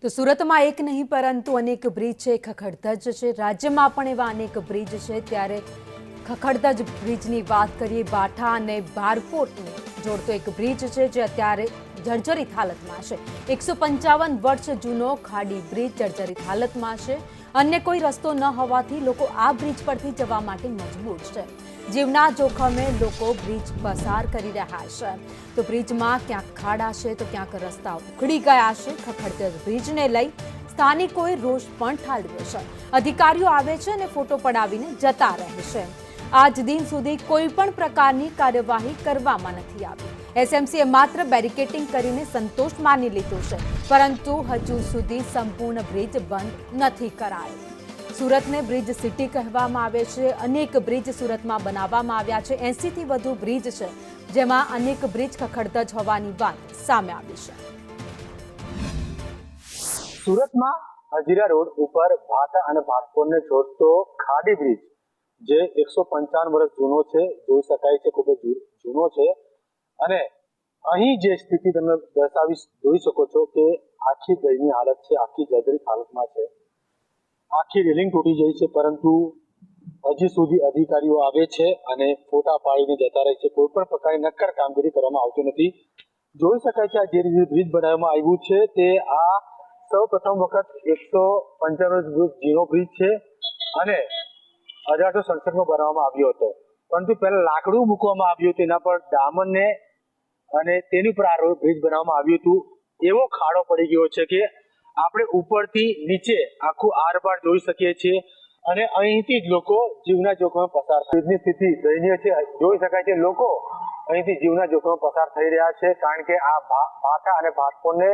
તો સુરતમાં એક નહીં પરંતુ અનેક બ્રિજ છે, ખખડધજ છે। રાજ્યમાં પણ એવા અનેક બ્રિજ છે, ત્યારે ખખડધજ બ્રિજની વાત કરીએ। બાઠા અને બારકોટને જોડતો એક બ્રિજ છે જે અત્યારે જર્જરિત હાલતમાં છે। 155 વર્ષ જૂનો ખાડી બ્રિજ જર્જરિત હાલતમાં છે। અન્ય કોઈ રસ્તો ન હોવાથી લોકો આ બ્રિજ પરથી જવા માટે મજબૂર છે। જીવના જોખમે લોકો બ્રિજ પસાર કરી રહ્યા છે। તો બ્રિજમાં ક્યાંક ખાડા છે તો ક્યાંક રસ્તા ઉખડી ગયા છે। ખખડધજ બ્રિજને લઈ સ્થાનિકોએ રોષ પણ ઠાલવ્યો છે। અધિકારીઓ આવે છે અને ફોટો પડાવીને જતા રહે છે। આજ દિન સુધી કોઈ પણ પ્રકારની કાર્યવાહી કરવામાં નથી આવી। એસએમસીએ માત્ર બેરિકેડિંગ કરીને સંતોષ માની લીધો છે, પરંતુ હજુ સુધી સંપૂર્ણ બ્રિજ બંધ નથી કરાયો। સુરતને બ્રિજ સિટી કહેવામાં આવે છે। અનેક બ્રિજ સુરતમાં બનાવવામાં આવ્યા છે। 80 થી વધુ બ્રિજ છે, જેમાં અનેક બ્રિજ ખખડધજ હોવાની વાત સામે આવી છે। સુરતમાં હજીરા રોડ ઉપર ભાટા અને ભાટકોટને જોડતો ખાડી બ્રિજ જે 155 વર્ષ જૂનો છે, જોઈ શકાય છે ખૂબ જ જૂનો છે। અને અહીં જે સ્થિતિ તમે દર્શાવી જોઈ શકો છો કે આખી દયનીય હાલત છે, આખી જર્જરિત હાલતમાં છે। આખી રેલિંગ તૂટી ગઈ છે, પરંતુ હજી સુધી અધિકારીઓ આવે છે અને ફોટા પાડીને જતા રહે છે। કોઈ પણ પ્રકારની નક્કર કામગીરી કરવામાં આવતી નથી। જોઈ શકાય છે આ જે રીતે બ્રિજ બનાવવામાં આવ્યું છે તે આ સૌ પ્રથમ વખત 155 વર્ષ જૂનો બ્રિજ છે અને 1867માં બનાવવામાં આવ્યો હતો। પરંતુ પહેલા લાકડું મૂકવામાં આવ્યું હતું, એના પર ડામરને અને તેની પર આ બ્રિજ બનાવવામાં આવ્યું હતું। એવો ખાડો પડી ગયો છે કે આપણે ઉપરથી નીચે આખું આરપાર જોઈ શકીએ છીએ અને અહીંથી જ લોકો જીવના જોખમે પસાર થાય। બ્રિજની સ્થિતિ દયનીય છે, જોઈ શકાય છે લોકો અહીંથી જીવના જોખમે પસાર થઈ રહ્યા છે, કારણ કે આ ભાટા અને ભાટકોટને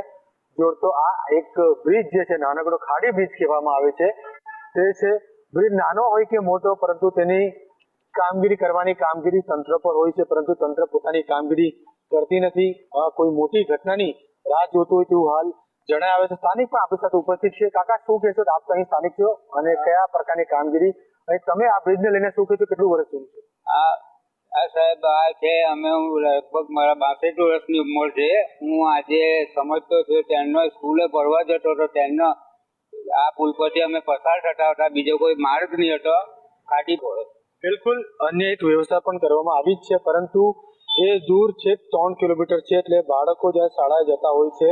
જોડતો આ એક બ્રિજ જે છે, નાનકડો ખાડી બ્રિજ કહેવામાં આવે છે। તે છે બ્રિજ નાનો હોય કે મોટો, પરંતુ તેની કામગીરી કરવાની કામગીરી તંત્ર પર હોય છે, પરંતુ તંત્ર પોતાની કામગીરી કરતી નથી। કોઈ મોટી ઘટનાની રાહ જોતું હોય તેવું હાલ જણાય આવે છે। સ્થાનિક પણ આપણી સાથે ઉપસ્થિત છે। કાકા, શું કહેશો? આપ તો અહીં સ્થાનિક છો અને કયા પ્રકારની કામગીરી અને તમે આ બ્રિજને લઈને શું કહેશો? કેટલું વર્ષ જૂનું છે આ સાહેબ? આ છે અમે હું લગભગ મારા 62 વર્ષની ઉંમર છે। હું આજે સમજતો છું ત્યારનો સ્કૂલે ભણવા જતો હતો, ત્યારનો આ પુલ પરથી અમે પસાર થતા હતા। બીજો કોઈ માર્ગ નહીં હતો, ખાડી પડો। બિલકુલ અન્ય એક વ્યવસ્થા પણ કરવામાં આવી જ છે, પરંતુ એ દૂર છે 3 કિલોમીટર છે, એટલે બાળકો જ્યારે શાળાએ જતા હોય છે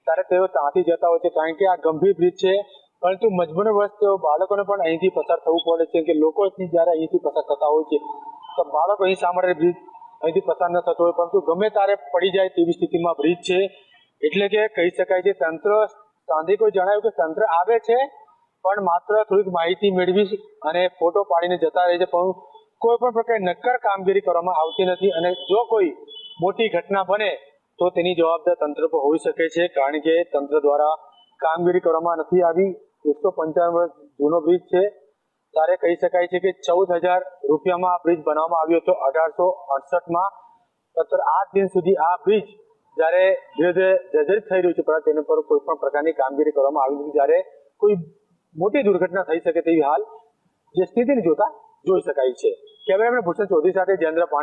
ત્યારે તેઓ ત્યાંથી જતા હોય છે, કારણ કે આ ગંભીર બ્રિજ છે। પરંતુ મજબૂરીવશ તેઓ બાળકોને પણ અહીંથી પસાર થવું પડે છે કે લોકો જ્યારે અહીંથી પસાર થતા હોય છે તો બાળકો અહીં શા માટે બ્રિજ અહીંથી પસાર ન થતો હોય, પરંતુ ગમે ત્યારે પડી જાય તેવી સ્થિતિમાં બ્રિજ છે। એટલે કે કહી શકાય છે તંત્ર, સ્થાનિકોએ જણાવ્યું કે તંત્ર આવે છે પણ માત્ર થોડીક માહિતી મેળવી અને ફોટો પાડીને જતા રહે છે, પણ કોઈ પણ પ્રકારે નક્કર કામગીરી કરવામાં આવતી નથી। અને જો કોઈ મોટી ઘટના બને તો તેની જવાબદાર તંત્ર પર હોઈ શકે છે, કારણ કે તંત્ર દ્વારા કામગીરી કરવામાં નથી આવી। 155 વર્ષ જૂનો બ્રિજ છે, ત્યારે કહી શકાય છે કે 14,000 રૂપિયામાં આ બ્રિજ બનાવવામાં આવ્યો હતો 1868માં। આજ દિન સુધી આ બ્રિજ જ્યારે ધીરે ધીરે જર્જરિત થઈ રહ્યું છે, પરંતુ તેના પર કોઈ પણ પ્રકારની કામગીરી કરવામાં આવી નથી, જ્યારે કોઈ મોટી દુર્ઘટના થઈ શકે તેવી હાલ જે સ્થિતિને જોતા જોઈ શકાય છે। કેમેરામેન ભૂષણ ચૌધરી સાથે જયેન્દ્ર પાંડે।